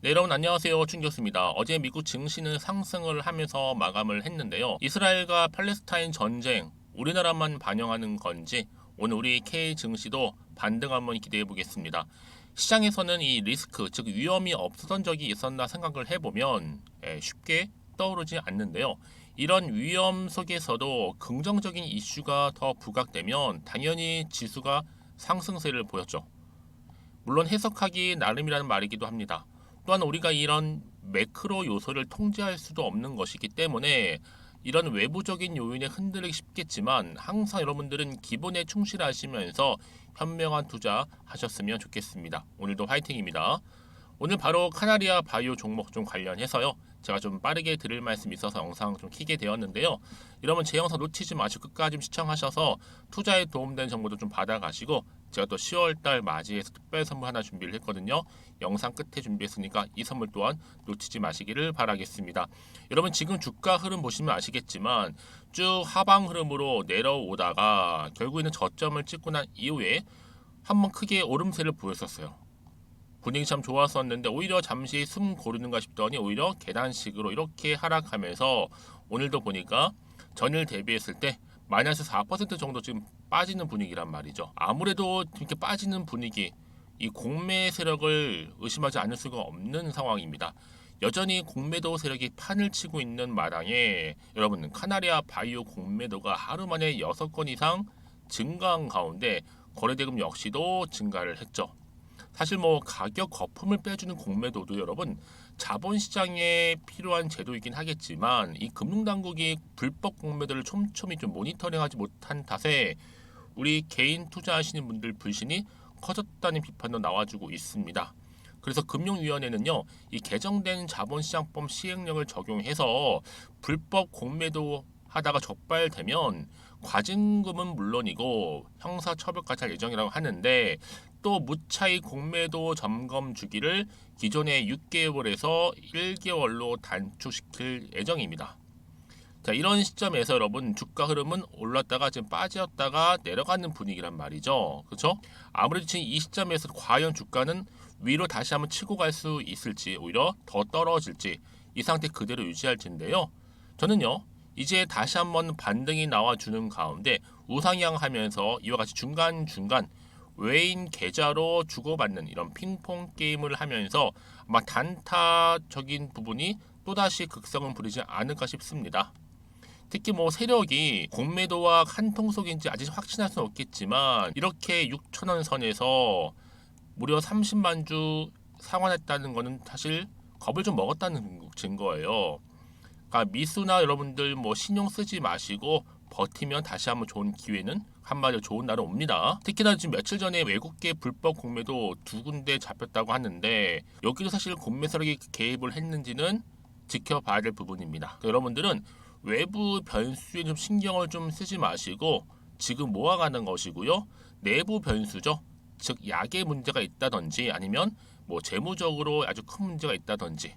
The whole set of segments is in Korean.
네, 여러분 안녕하세요. 충격수입니다. 어제 미국 증시는 상승을 하면서 마감을 했는데요. 이스라엘과 팔레스타인 전쟁, 우리나라만 반영하는 건지 오늘 우리 K 증시도 반등 한번 기대해 보겠습니다. 시장에서는 이 리스크, 즉 위험이 없었던 적이 있었나 생각을 해보면 쉽게 떠오르지 않는데요. 이런 위험 속에서도 긍정적인 이슈가 더 부각되면 당연히 지수가 상승세를 보였죠. 물론 해석하기 나름이라는 말이기도 합니다. 또한 우리가 이런 매크로 요소를 통제할 수도 없는 것이기 때문에 이런 외부적인 요인에 흔들리기 쉽겠지만 항상 여러분들은 기본에 충실하시면서 현명한 투자 하셨으면 좋겠습니다. 오늘도 화이팅입니다. 오늘 바로 카나리아 바이오 종목 좀 관련해서요. 제가 좀 빠르게 드릴 말씀이 있어서 영상 좀 키게 되었는데요. 여러분 제 영상 놓치지 마시고 끝까지 좀 시청하셔서 투자에 도움되는 정보도 좀 받아가시고 제가 또 10월달 맞이해서 특별 선물 하나 준비를 했거든요. 영상 끝에 준비했으니까 이 선물 또한 놓치지 마시기를 바라겠습니다. 여러분 지금 주가 흐름 보시면 아시겠지만 쭉 하방 흐름으로 내려오다가 결국에는 저점을 찍고 난 이후에 한번 크게 오름세를 보였었어요. 분위기 참 좋았었는데 오히려 잠시 숨 고르는가 싶더니 오히려 계단식으로 이렇게 하락하면서 오늘도 보니까 전일 대비했을 때 마이너스 4% 정도 지금 빠지는 분위기란 말이죠. 아무래도 이렇게 빠지는 분위기, 이 공매 세력을 의심하지 않을 수가 없는 상황입니다. 여전히 공매도 세력이 판을 치고 있는 마당에 여러분 카나리아 바이오 공매도가 하루 만에 6건 이상 증가한 가운데 거래대금 역시도 증가를 했죠. 사실 뭐 가격 거품을 빼주는 공매도도 여러분 자본시장에 필요한 제도이긴 하겠지만 이 금융당국이 불법 공매도를 촘촘히 좀 모니터링하지 못한 탓에 우리 개인 투자하시는 분들 불신이 커졌다는 비판도 나와주고 있습니다. 그래서 금융위원회는요, 이 개정된 자본시장법 시행령을 적용해서 불법 공매도 하다가 적발되면 과징금은 물론이고 형사처벌까지 할 예정이라고 하는데 또 무차익 공매도 점검 주기를 기존의 6개월에서 1개월로 단축시킬 예정입니다. 자, 이런 시점에서 여러분 주가 흐름은 올랐다가 지금 빠졌다가 내려가는 분위기란 말이죠. 그렇죠? 아무래도 지금 이 시점에서 과연 주가는 위로 다시 한번 치고 갈 수 있을지 오히려 더 떨어질지 이 상태 그대로 유지할지인데요. 저는요. 이제 다시 한번 반등이 나와주는 가운데 우상향하면서 이와 같이 중간중간 외인 계좌로 주고받는 이런 핑퐁 게임을 하면서 아마 단타적인 부분이 또다시 극성을 부리지 않을까 싶습니다. 특히 뭐 세력이 공매도와 한통속인지 아직 확신할 수는 없겠지만 이렇게 6천원 선에서 무려 30만 주 상환했다는 것은 사실 겁을 좀 먹었다는 증거예요. 그러니까 미수나 여러분들 뭐 신용 쓰지 마시고 버티면 다시 한번 좋은 기회는 한마디로 좋은 날은 옵니다. 특히나 지금 며칠 전에 외국계 불법 공매도 2군데 잡혔다고 하는데 여기도 사실 공매 세력이 개입을 했는지는 지켜봐야 될 부분입니다. 그러니까 여러분들은 외부 변수에 좀 신경을 좀 쓰지 마시고 지금 모아가는 것이고요. 내부 변수죠. 즉 약의 문제가 있다든지 아니면 뭐 재무적으로 아주 큰 문제가 있다든지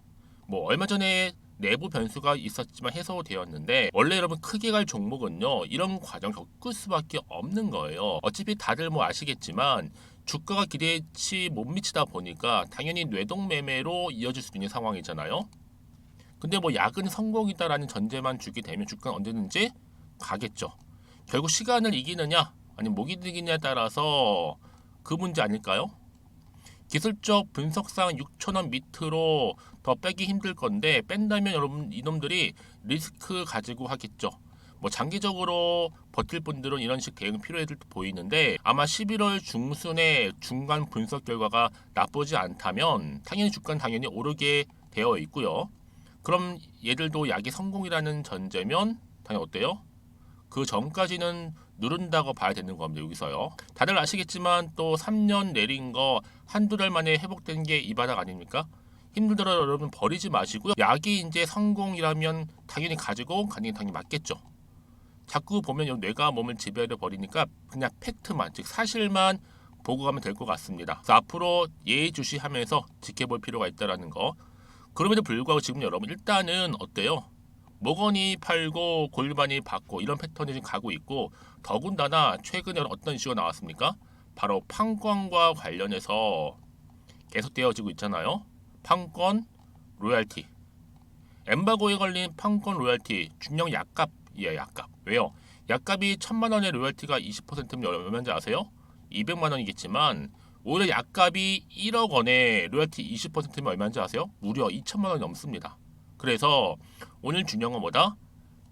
뭐 얼마 전에 내부 변수가 있었지만 해소되었는데 원래 여러분 크게 갈 종목은요 이런 과정 겪을 수밖에 없는 거예요. 어차피 다들 뭐 아시겠지만 주가가 기대치 못 미치다 보니까 당연히 뇌동매매로 이어질 수 있는 상황이잖아요. 근데 뭐 약은 성공이다라는 전제만 주게 되면 주가는 언제든지 가겠죠. 결국 시간을 이기느냐 아니면 못 이기느냐에 따라서 그 문제 아닐까요? 기술적 분석상 6천원 밑으로 더 빼기 힘들 건데 뺀다면 여러분 이놈들이 리스크 가지고 하겠죠. 뭐 장기적으로 버틸 분들은 이런 식 대응 필요해 보이는데 아마 11월 중순에 중간 분석 결과가 나쁘지 않다면 당연히 주가는 당연히 오르게 되어 있고요. 그럼 얘들도 약이 성공이라는 전제면 당연히 어때요? 그 전까지는 누른다고 봐야 되는 겁니다. 여기서요. 다들 아시겠지만 또 3년 내린 거 한두 달 만에 회복된 게 이 바닥 아닙니까? 힘들더라 여러분 버리지 마시고요. 약이 이제 성공이라면 당연히 가지고 가는 게 당연히 맞겠죠. 자꾸 보면 뇌가 몸을 지배해 버리니까 그냥 팩트만 즉 사실만 보고 가면 될 것 같습니다. 그래서 앞으로 예의주시하면서 지켜볼 필요가 있다라는 거. 그럼에도 불구하고 지금 여러분 일단은 어때요? 모건이 팔고 골반이 받고 이런 패턴이 지금 가고 있고 더군다나 최근에 어떤 이슈가 나왔습니까? 바로 판권과 관련해서 계속되어지고 있잖아요. 판권 로얄티. 엠바고에 걸린 판권 로얄티 중량 약값이에요. 약값. 왜요? 약값이 1,000만 원의 로얄티가 20%면 얼마인지 아세요? 200만 원이겠지만 오히려 약값이 1억 원에 로얄티 20%면 얼마인지 아세요? 무려 2천만 원이 넘습니다. 그래서 오늘 중요한 건 뭐다?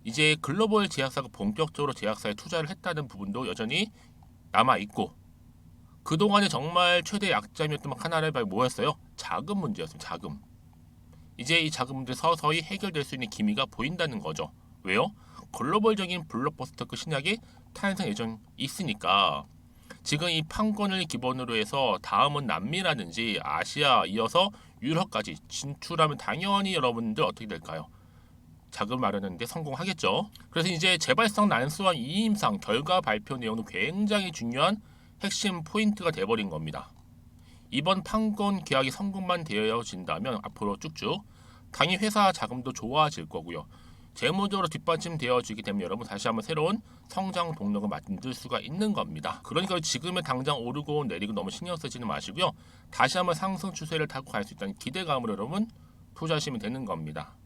이제 글로벌 제약사가 본격적으로 제약사에 투자를 했다는 부분도 여전히 남아있고, 그동안에 정말 최대 약점이었던 카나레바이 뭐였어요? 자금 문제였어요. 자금. 이제 이 자금 문제 서서히 해결될 수 있는 기미가 보인다는 거죠. 왜요? 글로벌적인 블록버스터급 신약이 탄생 예정 있으니까. 지금 이 판권을 기본으로 해서 다음은 남미라든지 아시아 이어서 유럽까지 진출하면 당연히 여러분들 어떻게 될까요? 자금 마련하는데 성공하겠죠. 그래서 이제 재발성 난수와 이임상 결과 발표 내용은 굉장히 중요한 핵심 포인트가 돼버린 겁니다. 이번 판권 계약이 성공만 되어진다면 앞으로 쭉쭉 당연히 회사 자금도 좋아질 거고요. 재무적으로 뒷받침되어지게 되면 여러분 다시 한번 새로운 성장 동력을 만들 수가 있는 겁니다. 그러니까 지금의 당장 오르고 내리고 너무 신경 쓰지는 마시고요. 다시 한번 상승 추세를 타고 갈 수 있다는 기대감으로 여러분 투자하시면 되는 겁니다.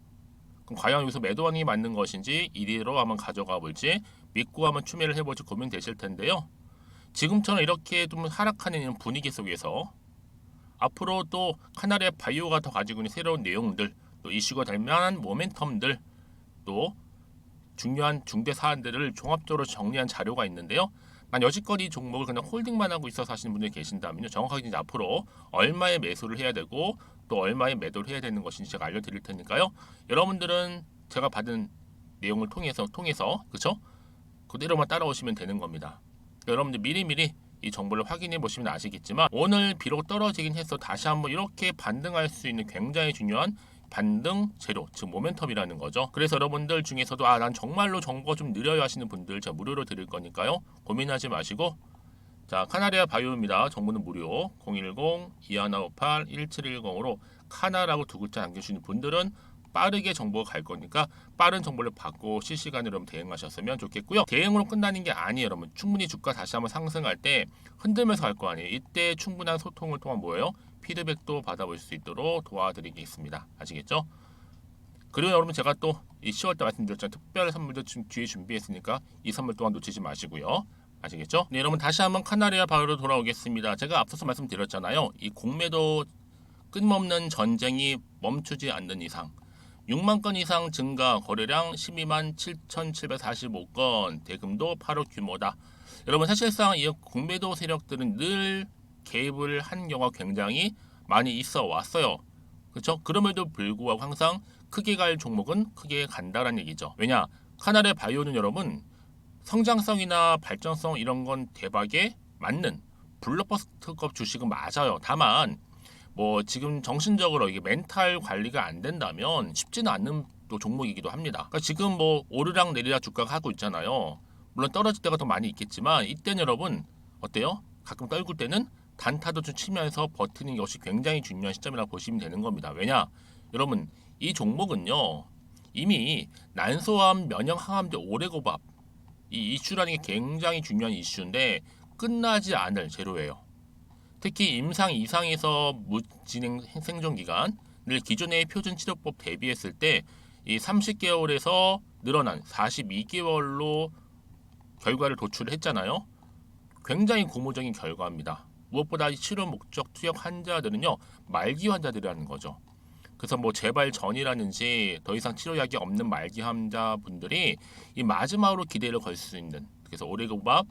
그럼 과연 여기서 매도하는 게 맞는 것인지 이리로 한번 가져가 볼지 믿고 한번 추매를 해볼지 고민되실 텐데요. 지금처럼 이렇게 좀 하락하는 분위기 속에서 앞으로 또 카나리아 바이오가 더 가지고 있는 새로운 내용들, 또 이슈가 될 만한 모멘텀들, 또 중요한 중대 사안들을 종합적으로 정리한 자료가 있는데요. 난 여지껏 이 종목을 그냥 홀딩만 하고 있어서 하시는 분들이 계신다면요. 정확하게 이제 앞으로 얼마에 매수를 해야 되고 또 얼마에 매도를 해야 되는 것인지 제가 알려드릴 테니까요. 여러분들은 제가 받은 내용을 통해서 그쵸? 그대로만 따라오시면 되는 겁니다. 여러분들 미리미리 이 정보를 확인해 보시면 아시겠지만 오늘 비록 떨어지긴 했어 다시 한번 이렇게 반등할 수 있는 굉장히 중요한 반등 재료, 즉 모멘텀이라는 거죠. 그래서 여러분들 중에서도 난 정말로 정보가 좀 느려요 하시는 분들 제가 무료로 드릴 거니까요. 고민하지 마시고 자 카나리아 바이오입니다. 정보는 무료 010-2158-1710으로 카나라고 두 글자 남겨주시는 분들은 빠르게 정보가 갈 거니까 빠른 정보를 받고 실시간으로 여러분 대응하셨으면 좋겠고요. 대응으로 끝나는 게 아니에요. 여러분 충분히 주가 다시 한번 상승할 때 흔들면서 갈 거 아니에요. 이때 충분한 소통을 통한 뭐예요? 피드백도 받아볼 수 있도록 도와드리겠습니다. 아시겠죠? 그리고 여러분 제가 또 이 10월 때 말씀드렸잖아요. 특별 선물도 지금 뒤에 준비했으니까 이 선물 또한 놓치지 마시고요. 아시겠죠? 네, 여러분 다시 한번 카나리아 바이오로 돌아오겠습니다. 제가 앞서서 말씀드렸잖아요. 이 공매도 끊임없는 전쟁이 멈추지 않는 이상 6만 건 이상 증가, 거래량 12만 7,745건, 대금도 8억 규모다. 여러분 사실상 이 공매도 세력들은 늘 개입을 한 경우가 굉장히 많이 있어 왔어요. 그렇죠? 그럼에도 불구하고 항상 크게 갈 종목은 크게 간다라는 얘기죠. 왜냐? 카나레 바이오는 여러분 성장성이나 발전성 이런 건 대박에 맞는 블록버스터급 주식은 맞아요. 다만 뭐 지금 정신적으로 이게 멘탈 관리가 안 된다면 쉽지는 않는 또 종목이기도 합니다. 그러니까 지금 뭐 오르락 내리락 주가가 하고 있잖아요. 물론 떨어질 때가 더 많이 있겠지만 이때는 여러분 어때요? 가끔 떨굴 때는 단타도 좀 치면서 버티는 것이 굉장히 중요한 시점이라고 보시면 되는 겁니다. 왜냐? 여러분 이 종목은요 이미 난소암, 면역항암제 오래고밥 이 이슈라는 게 굉장히 중요한 이슈인데 끝나지 않을 재료예요. 특히 임상 이상에서 무진행 생존 기간을 기존의 표준 치료법 대비했을 때 이 30개월에서 늘어난 42개월로 결과를 도출을 했잖아요. 굉장히 고무적인 결과입니다. 무엇보다 치료 목적 투약 환자들은요 말기 환자들이라는 거죠. 그래서 뭐 재발 전이라든지 더 이상 치료약이 없는 말기 환자분들이 이 마지막으로 기대를 걸 수 있는 그래서 오래고밥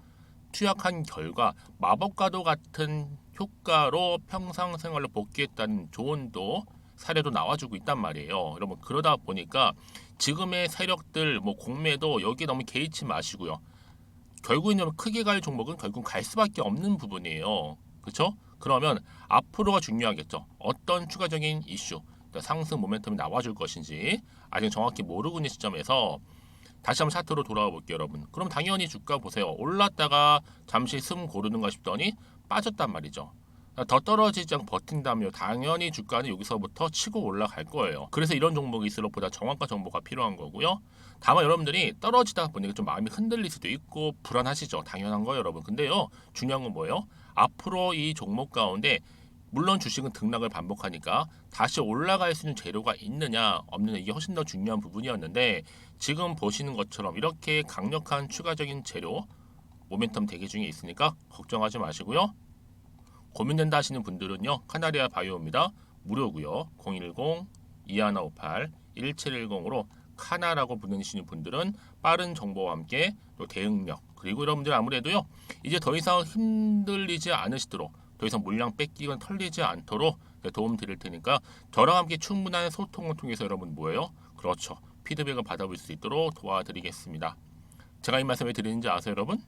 투약한 결과 마법과도 같은 효과로 평상생활로 복귀했다는 좋은 또 사례도 나와주고 있단 말이에요. 여러분 그러다 보니까 지금의 세력들 뭐 공매도 여기에 너무 개의치 마시고요. 결국은 크게 갈 종목은 결국 갈 수밖에 없는 부분이에요. 그렇죠? 그러면 앞으로가 중요하겠죠. 어떤 추가적인 이슈, 상승 모멘텀이 나와줄 것인지 아직 정확히 모르고 있는 시점에서 다시 한번 차트로 돌아와 볼게요, 여러분. 그럼 당연히 주가 보세요. 올랐다가 잠시 숨 고르는가 싶더니 빠졌단 말이죠. 더 떨어지지 않고 버틴다면 당연히 주가는 여기서부터 치고 올라갈 거예요. 그래서 이런 종목일수록 보다 정확한 정보가 필요한 거고요. 다만 여러분들이 떨어지다 보니까 좀 마음이 흔들릴 수도 있고 불안하시죠. 당연한 거예요, 여러분. 근데요, 중요한 건 뭐예요? 앞으로 이 종목 가운데 물론 주식은 등락을 반복하니까 다시 올라갈 수 있는 재료가 있느냐 없느냐 이게 훨씬 더 중요한 부분이었는데 지금 보시는 것처럼 이렇게 강력한 추가적인 재료 모멘텀 대기 중에 있으니까 걱정하지 마시고요. 고민된다 하시는 분들은요. 카나리아 바이오입니다. 무료고요. 010-2158-1710으로 카나라고 부르시는 분들은 빠른 정보와 함께 또 대응력 그리고 여러분들 아무래도요. 이제 더 이상 흔들리지 않으시도록 더 이상 물량 뺏기거나 털리지 않도록 도움 드릴 테니까 저랑 함께 충분한 소통을 통해서 여러분 뭐예요? 그렇죠. 피드백을 받아볼 수 있도록 도와드리겠습니다. 제가 이 말씀 왜 드리는지 아세요 여러분?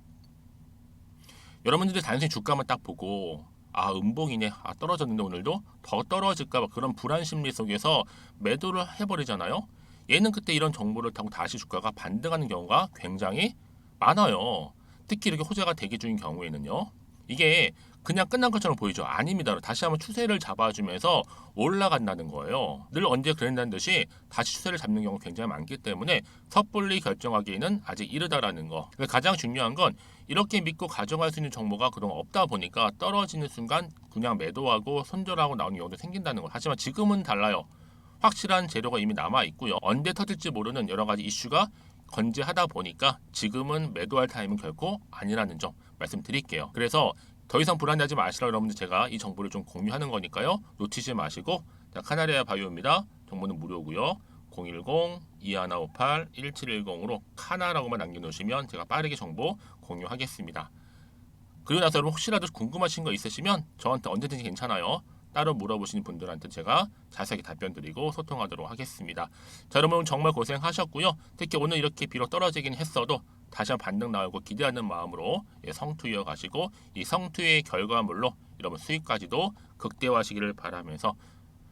여러분들이 단순히 주가만 딱 보고 아 음봉이네 떨어졌는데 오늘도 더 떨어질까 봐 그런 불안 심리 속에서 매도를 해버리잖아요. 얘는 그때 이런 정보를 타고 다시 주가가 반등하는 경우가 굉장히 많아요. 특히 이렇게 호재가 대기 중인 경우에는요. 이게 그냥 끝난 것처럼 보이죠. 아닙니다. 다시 한번 추세를 잡아주면서 올라간다는 거예요. 늘 언제 그랬다는 듯이 다시 추세를 잡는 경우가 굉장히 많기 때문에 섣불리 결정하기에는 아직 이르다라는 거. 가장 중요한 건 이렇게 믿고 가져갈 수 있는 정보가 그동안 없다 보니까 떨어지는 순간 그냥 매도하고 손절하고 나오는 경우도 생긴다는 거. 하지만 지금은 달라요. 확실한 재료가 이미 남아 있고요. 언제 터질지 모르는 여러 가지 이슈가 건재하다 보니까 지금은 매도할 타임은 결코 아니라는 점 말씀드릴게요. 그래서 더 이상 불안해하지 마시라 여러분들 제가 이 정보를 좀 공유하는 거니까요. 놓치지 마시고 자, 카나리아 바이오입니다. 정보는 무료고요. 010-2158-1710으로 카나라고만 남겨놓으시면 제가 빠르게 정보 공유하겠습니다. 그리고 나서 여러분 혹시라도 궁금하신 거 있으시면 저한테 언제든지 괜찮아요. 따로 물어보시는 분들한테 제가 자세하게 답변 드리고 소통하도록 하겠습니다. 자 여러분 정말 고생하셨고요. 특히 오늘 이렇게 비록 떨어지긴 했어도 다시 한번 반등 나오고 기대하는 마음으로 성투 이어가시고 이 성투의 결과물로 여러분 수익까지도 극대화하시기를 바라면서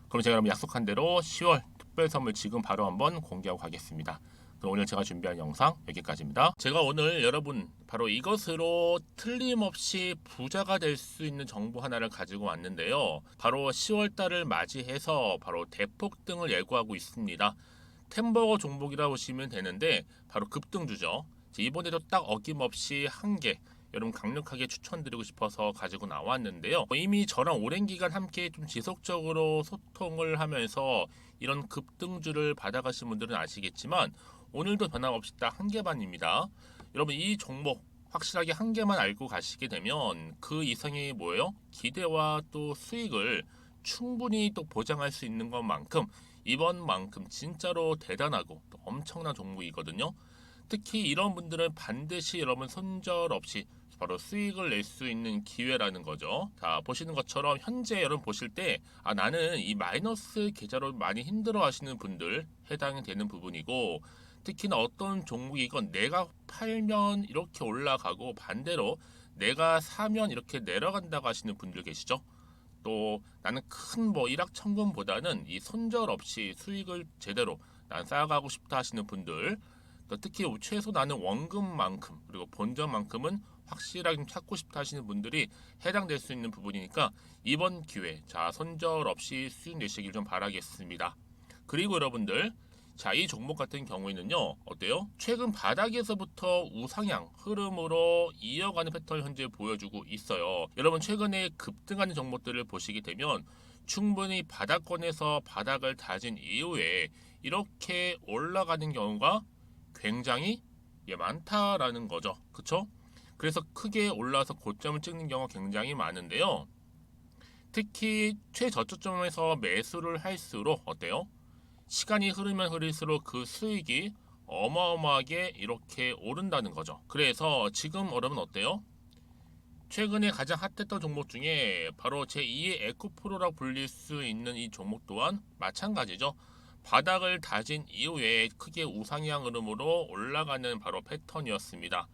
그럼 제가 여러분 약속한 대로 10월 특별 선물 지금 바로 한번 공개하고 가겠습니다. 그럼 오늘 제가 준비한 영상 여기까지입니다. 제가 오늘 여러분 바로 이것으로 틀림없이 부자가 될 수 있는 정보 하나를 가지고 왔는데요. 바로 10월달을 맞이해서 바로 대폭등을 예고하고 있습니다. 템버거 종목이라 보시면 되는데 바로 급등주죠. 이번에도 딱 어김없이 한 개 여러분 강력하게 추천드리고 싶어서 가지고 나왔는데요. 이미 저랑 오랜 기간 함께 좀 지속적으로 소통을 하면서 이런 급등주를 받아가신 분들은 아시겠지만 오늘도 변함없이 딱 한 개만입니다. 여러분 이 종목 확실하게 한 개만 알고 가시게 되면 그 이상이 뭐예요? 기대와 또 수익을 충분히 또 보장할 수 있는 것만큼 이번만큼 진짜로 대단하고 또 엄청난 종목이거든요. 특히 이런 분들은 반드시 여러분 손절 없이 바로 수익을 낼 수 있는 기회라는 거죠. 자 보시는 것처럼 현재 여러분 보실 때 나는 이 마이너스 계좌로 많이 힘들어 하시는 분들 해당이 되는 부분이고 특히나 어떤 종목이건 내가 팔면 이렇게 올라가고 반대로 내가 사면 이렇게 내려간다고 하시는 분들 계시죠. 또 나는 큰 뭐 일확천금보다는 이 손절 없이 수익을 제대로 난 쌓아가고 싶다 하시는 분들 또 특히 최소 나는 원금만큼 그리고 본전만큼은 확실하게 좀 찾고 싶다 하시는 분들이 해당될 수 있는 부분이니까 이번 기회 자 손절 없이 수익 내시길 좀 바라겠습니다. 그리고 여러분들 자, 이 종목 같은 경우에는요, 어때요? 최근 바닥에서부터 우상향 흐름으로 이어가는 패턴을 현재 보여주고 있어요. 여러분, 최근에 급등하는 종목들을 보시게 되면 충분히 바닥권에서 바닥을 다진 이후에 이렇게 올라가는 경우가 굉장히 많다라는 거죠. 그쵸? 그래서 크게 올라서 고점을 찍는 경우가 굉장히 많은데요. 특히 최저점에서 매수를 할수록 어때요? 시간이 흐르면 흐를수록 그 수익이 어마어마하게 이렇게 오른다는 거죠. 그래서 지금 여러분 어때요? 최근에 가장 핫했던 종목 중에 바로 제2의 에코프로라고 불릴 수 있는 이 종목 또한 마찬가지죠. 바닥을 다진 이후에 크게 우상향 흐름으로 올라가는 바로 패턴이었습니다.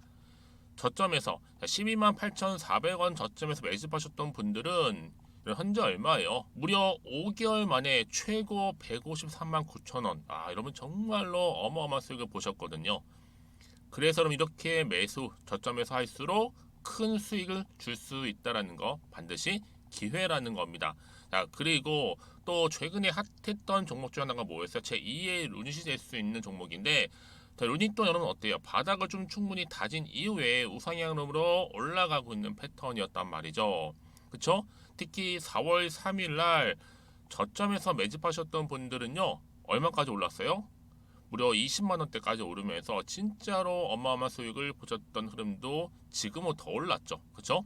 저점에서 128,400원 저점에서 매집하셨던 분들은 현재 얼마예요? 무려 5개월 만에 최고 153만 9천원. 여러분 정말로 어마어마한 수익을 보셨거든요. 그래서 여러분 이렇게 매수 저점에서 할수록 큰 수익을 줄 수 있다는 거 반드시 기회라는 겁니다. 자, 그리고 또 최근에 핫했던 종목 중 하나가 뭐였어요? 제2의 루닛이 될 수 있는 종목인데 자, 루닛도 여러분 어때요? 바닥을 좀 충분히 다진 이후에 우상향으로 올라가고 있는 패턴이었단 말이죠. 그쵸? 특히 4월 3일 날 저점에서 매집하셨던 분들은요, 얼마까지 올랐어요? 무려 20만 원대까지 오르면서 진짜로 어마어마한 수익을 보셨던 흐름도 지금은 더 올랐죠. 그쵸?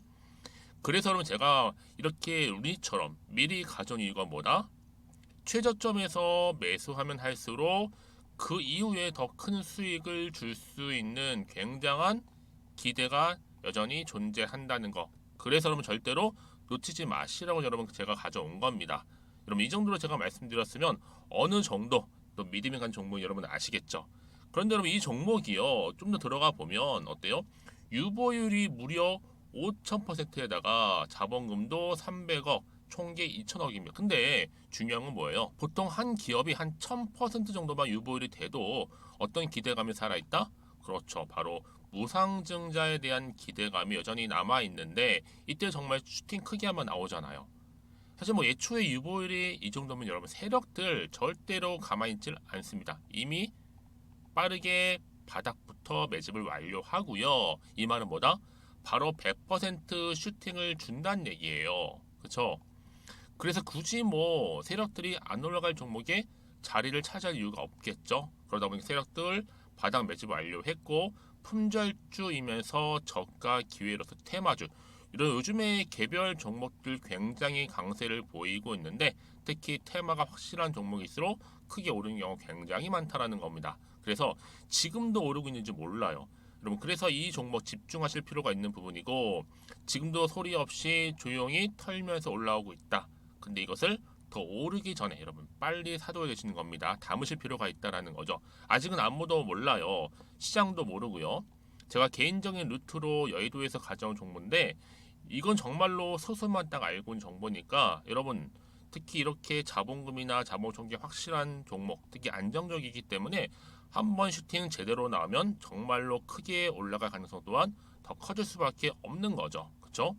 그래서 여러분 제가 이렇게 루니처럼 미리 가져온 이유가 뭐다? 최저점에서 매수하면 할수록 그 이후에 더 큰 수익을 줄 수 있는 굉장한 기대가 여전히 존재한다는 거. 그래서 여러분 절대로 놓치지 마시라고 여러분 제가 가져온 겁니다. 여러분 이 정도로 제가 말씀드렸으면 어느 정도 또 믿음이 간 종목 여러분 아시겠죠? 그런데 여러분 이 종목이요 좀 더 들어가 보면 어때요? 유보율이 무려 5,000%에다가 자본금도 300억, 총계 2천억입니다. 근데 중요한 건 뭐예요? 보통 한 기업이 한 1000% 정도만 유보율이 돼도 어떤 기대감이 살아있다? 그렇죠. 바로 무상증자에 대한 기대감이 여전히 남아있는데 이때 정말 슈팅 크게 한번 나오잖아요. 사실 뭐 예초에 유보율이 이 정도면 여러분 세력들 절대로 가만히 있질 않습니다. 이미 빠르게 바닥부터 매집을 완료하고요. 이 말은 뭐다? 바로 100% 슈팅을 준다는 얘기예요. 그렇죠? 그래서 굳이 뭐 세력들이 안 올라갈 종목에 자리를 차지할 이유가 없겠죠. 그러다 보니 세력들 바닥 매집 완료했고 품절주이면서 저가 기회로서 테마주 이런 요즘에 개별 종목들 굉장히 강세를 보이고 있는데 특히 테마가 확실한 종목일수록 크게 오르는 경우 굉장히 많다라는 겁니다. 그래서 지금도 오르고 있는지 몰라요. 여러분 그래서 이 종목 집중하실 필요가 있는 부분이고 지금도 소리 없이 조용히 털면서 올라오고 있다. 근데 이것을 더 오르기 전에 여러분 빨리 사둬야 되시는 겁니다. 담으실 필요가 있다라는 거죠. 아직은 아무도 몰라요. 시장도 모르고요. 제가 개인적인 루트로 여의도에서 가져온 정보인데 이건 정말로 소수만 딱 알고 있는 정보니까 여러분 특히 이렇게 자본금이나 자본 총계 확실한 종목 특히 안정적이기 때문에 한번 슈팅 제대로 나오면 정말로 크게 올라갈 가능성 또한 더 커질 수밖에 없는 거죠. 그렇죠?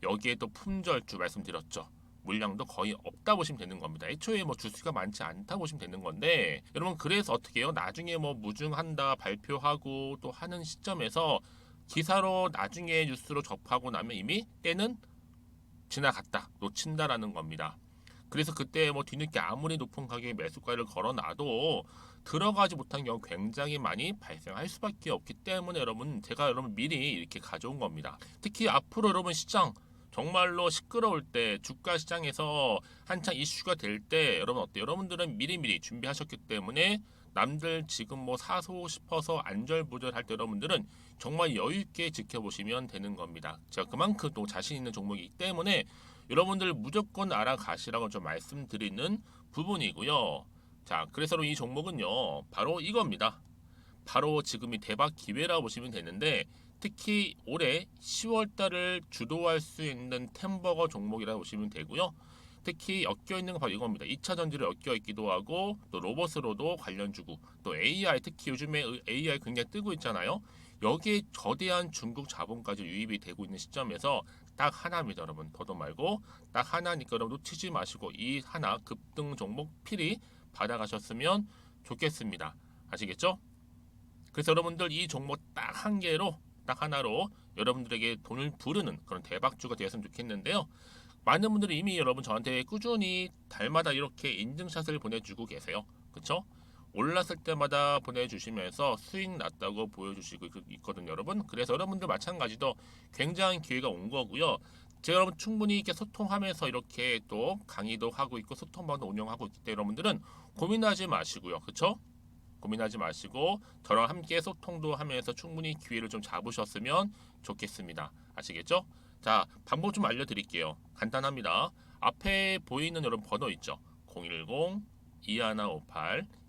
여기에 또 품절주 말씀드렸죠. 물량도 거의 없다 보시면 되는 겁니다. 애초에 뭐 주수가 많지 않다 보시면 되는 건데 여러분 그래서 어떻게 해요? 나중에 뭐 무증한다 발표하고 또 하는 시점에서 기사로 나중에 뉴스로 접하고 나면 이미 때는 지나갔다 놓친다라는 겁니다. 그래서 그때 뭐 뒤늦게 아무리 높은 가격에 매수가를 걸어놔도 들어가지 못한 경우 굉장히 많이 발생할 수밖에 없기 때문에 여러분 제가 여러분 미리 이렇게 가져온 겁니다. 특히 앞으로 여러분 시장 정말로 시끄러울 때 주가 시장에서 한창 이슈가 될 때 여러분 어때요? 여러분들은 미리미리 준비하셨기 때문에 남들 지금 뭐 사고 싶어서 안절부절할 때 여러분들은 정말 여유 있게 지켜보시면 되는 겁니다. 제가 그만큼 또 자신 있는 종목이기 때문에 여러분들 무조건 알아가시라고 좀 말씀드리는 부분이고요. 자, 그래서 이 종목은요, 바로 이겁니다. 바로 지금이 대박 기회라고 보시면 되는데 특히 올해 10월 달을 주도할 수 있는 템버거 종목이라고 보시면 되고요. 특히 엮여 있는 건 바로 이겁니다. 2차 전지를 엮여 있기도 하고 또 로봇으로도 관련 주고 또 AI 특히 요즘에 AI 굉장히 뜨고 있잖아요. 여기에 거대한 중국 자본까지 유입이 되고 있는 시점에서 딱 하나입니다, 여러분. 더도 말고 딱 하나니까 여러분 놓치지 마시고 이 하나 급등 종목 필히 받아가셨으면 좋겠습니다. 아시겠죠? 그래서 여러분들 이 종목 딱 한 개로 딱 하나로 여러분들에게 돈을 부르는 그런 대박주가 되었으면 좋겠는데요. 많은 분들이 이미 여러분 저한테 꾸준히 달마다 이렇게 인증샷을 보내주고 계세요. 그쵸? 올랐을 때마다 보내주시면서 수익 났다고 보여주시고 있거든요, 여러분. 그래서 여러분들 마찬가지도 굉장한 기회가 온 거고요. 제가 여러분 충분히 이렇게 소통하면서 이렇게 또 강의도 하고 있고 소통방도 운영하고 있기 때문에 여러분들은 고민하지 마시고요. 그쵸? 고민하지 마시고 저랑 함께 소통도 하면서 충분히 기회를 좀 잡으셨으면 좋겠습니다. 아시겠죠? 자, 방법 좀 알려드릴게요. 간단합니다. 앞에 보이는 여러분 번호 있죠?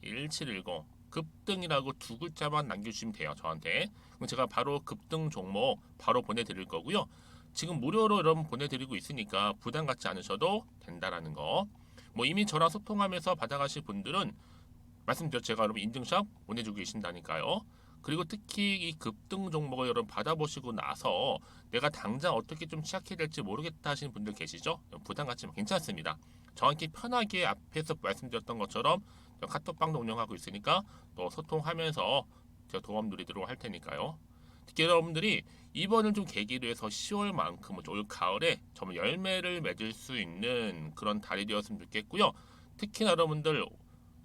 010-2158-1710 급등이라고 두 글자만 남겨주시면 돼요. 저한테. 그럼 제가 바로 급등 종목 바로 보내드릴 거고요. 지금 무료로 여러분 보내드리고 있으니까 부담 갖지 않으셔도 된다라는 거. 뭐 이미 저랑 소통하면서 받아가실 분들은 말씀드렸죠. 제가 여러분 인증샷 보내주고 계신다니까요. 그리고 특히 이 급등 종목을 여러분 받아보시고 나서 내가 당장 어떻게 좀 시작해야 될지 모르겠다 하시는 분들 계시죠? 부담 갖지만 괜찮습니다. 저한테 편하게 앞에서 말씀드렸던 것처럼 카톡방도 운영하고 있으니까 또 소통하면서 제가 도움 드리도록 할 테니까요. 특히 여러분들이 이번을 좀 계기로 해서 10월만큼은 올 가을에 정말 열매를 맺을 수 있는 그런 달이 되었으면 좋겠고요. 특히나 여러분들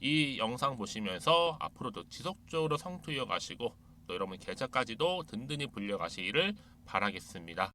이 영상 보시면서 앞으로도 지속적으로 성투 이어가시고 또 여러분 계좌까지도 든든히 불려가시기를 바라겠습니다.